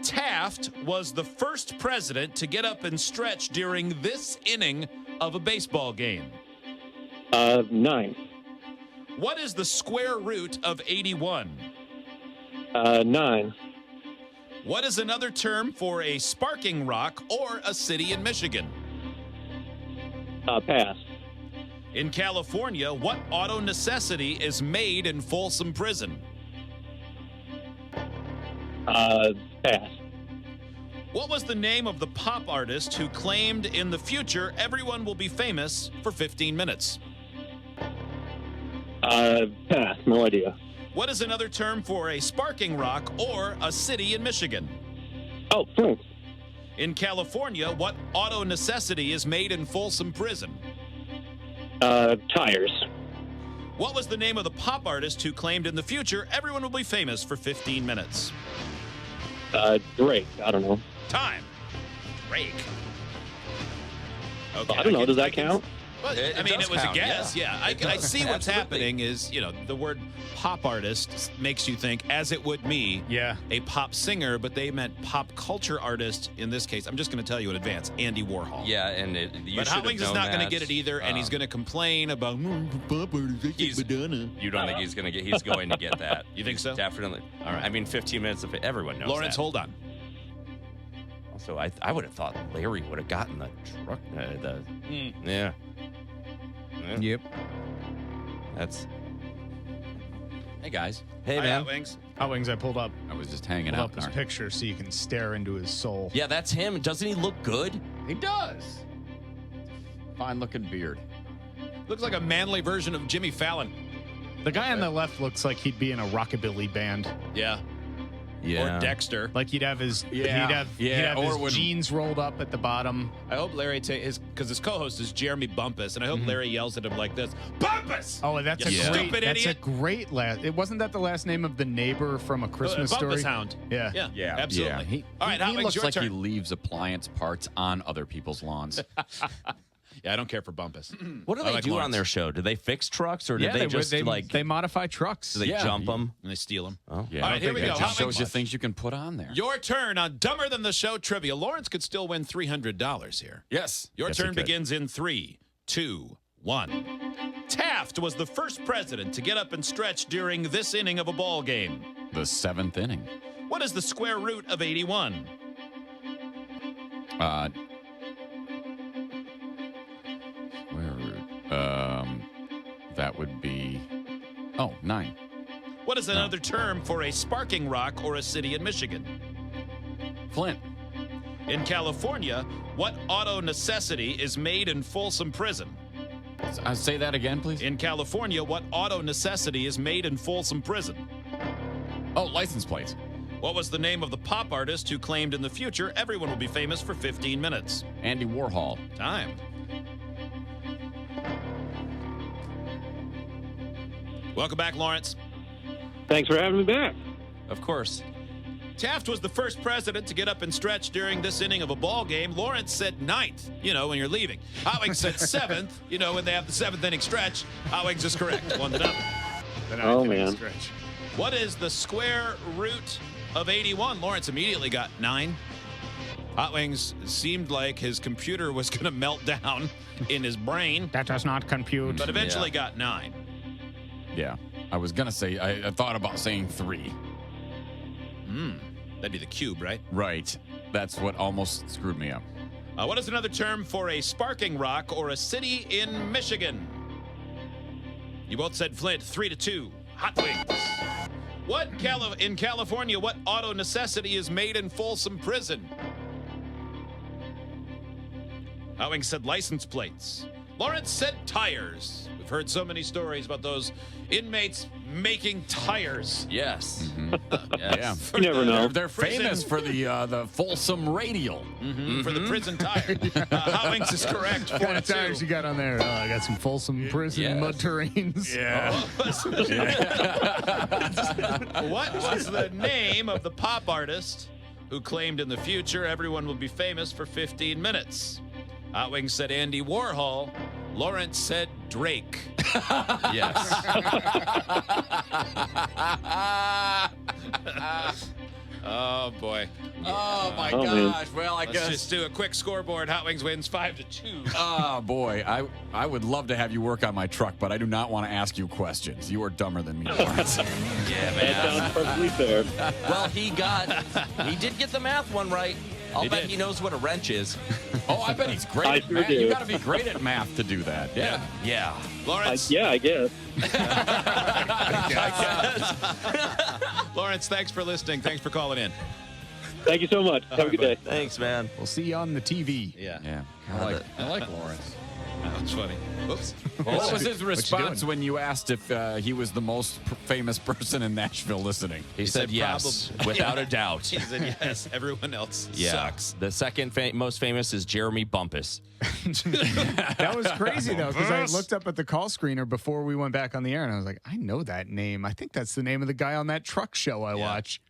Taft was the first president to get up and stretch during this inning of a baseball game. 9. What is the square root of 81? 9. What is another term for a sparking rock or a city in Michigan? Pass. In California, what auto necessity is made in Folsom Prison? Pass. What was the name of the pop artist who claimed in the future everyone will be famous for 15 minutes? Pass. No idea. What is another term for a sparking rock or a city in Michigan? Oh, Flint. In California, what auto necessity is made in Folsom Prison? Tires. What was the name of the pop artist who claimed in the future everyone will be famous for 15 minutes? Drake. I don't know. Time. Drake. Okay. I don't know. Does that count? Well, It I mean, does it was count, a guess. Yeah, I see what's Absolutely. happening is, the word pop artist makes you think, as it would me, a pop singer, but they meant pop culture artist in this case. I'm just going to tell you in advance, Andy Warhol. Yeah, and you But should Hot have Wings is known not going to that. get it either, and he's going to complain about pop artist. He's- Madonna. You don't think he's going to get? He's going to get that. You think so? Definitely. All right. I mean, 15 minutes of it. Everyone knows Lawrence, that. hold on. Also, I would have thought Larry would have gotten the truck. Yeah. Yep. That's. Hey guys. Hey Hi, man. Hot Wings. Hot Wings, I pulled up I was just hanging pulled out up his there. picture so you can stare into his soul. Yeah, that's him. Doesn't he look good? He does. Fine looking beard. Looks like a manly version of Jimmy Fallon. The guy on the left looks like he'd be in a rockabilly band. Yeah. Yeah. Or Dexter. Like he'd have his he'd have or his when- jeans rolled up at the bottom. I hope Larry because his co-host is Jeremy Bumpus, and I hope Larry yells at him like this: Bumpus! Oh, that's You a great stupid that's idiot. a great last. It wasn't that the last name of the neighbor from A Christmas Bumpus Story? Hound. Yeah. Yeah, absolutely. He, All right, he Hot Wings, looks your like turn. he leaves appliance parts on other people's lawns. Yeah, I don't care for Bumpus. What do I they like do on Lawrence. their show? Do they fix trucks or do Yeah, they just like they modify trucks. do they Yeah. jump them? And they steal them. Oh. Yeah, All right, here we go. It Hot just Wings. shows you things you can put on there. Your turn on Dumber Than the Show trivia. Lawrence could still win $300 here. Yes. Your Yes, he turn could. begins in 3, 2, 1. Taft was the first president to get up and stretch during this inning of a ball game. The 7th inning. What is the square root of 81? Where? That would be 9. What is another term for a sparking rock or a city in Michigan? Flint. In California, what auto necessity is made in Folsom Prison? Say that again, please. In California, what auto necessity is made in Folsom Prison? Oh, license plates. What was the name of the pop artist who claimed in the future everyone will be famous for 15 minutes? Andy Warhol. Time. Welcome back, Lawrence. Thanks for having me back. Of course. Taft was the first president to get up and stretch during this inning of a ball game. Lawrence said 9th, when you're leaving. Hot Wings said 7th, when they have the 7th inning stretch. Hot Wings is correct. 1-0. Oh, man. Stretch. What is the square root of 81? Lawrence immediately got 9. Hot Wings seemed like his computer was going to melt down in his brain, That does not compute. but eventually got 9. Yeah. I was going to say, I thought about saying 3. That'd be the cube, right? Right. That's what almost screwed me up. What is another term for a sparking rock or a city in Michigan? You both said Flint. 3-2. Hot Wings. In California, what auto necessity is made in Folsom Prison? Hot Wings said license plates. Lawrence said tires. We've heard so many stories about those inmates making tires. Yes. Yeah. You never know. They're famous for the Folsom radial. For the prison tire. Hot Wings is correct. What kind of 4-2. tires you got on there? Oh, I got some Folsom Prison Yes. mud terrains. Yeah. What was the name of the pop artist who claimed in the future everyone will be famous for 15 minutes? Hot Wings said Andy Warhol. Lawrence said Drake. Yes. Oh, boy. Oh my Oh, man. gosh. Well, I Let's guess. just do a quick scoreboard. Hot Wings wins 5-2. Oh boy, I would love to have you work on my truck, but I do not want to ask you questions. You are dumber than me, Lawrence. Yeah, That man. sounds perfectly fair. Well, he did get the math one right. I'll He bet did. he knows what a wrench is. Oh, I bet he's great I at sure math. do. You got to be great at math to do that. Yeah. Yeah. Lawrence, Yeah, I guess. Lawrence, thanks for listening. Thanks for calling in. Thank you so much. Have a good day. Thanks, man. We'll see you on the TV. Yeah. Yeah. I like Lawrence. That's funny. Whoops. What was his response doing? when you asked if he was the most famous person in Nashville listening? He said yes, without a doubt. He said yes. Everyone else Yeah. sucks. The second most famous is Jeremy Bumpus. That was crazy, though, because I looked up at the call screener before we went back on the air, and I was like, I know that name. I think that's the name of the guy on that truck show I watch.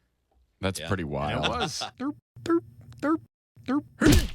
That's pretty Yeah. wild. And it was. Derp, derp, derp, derp.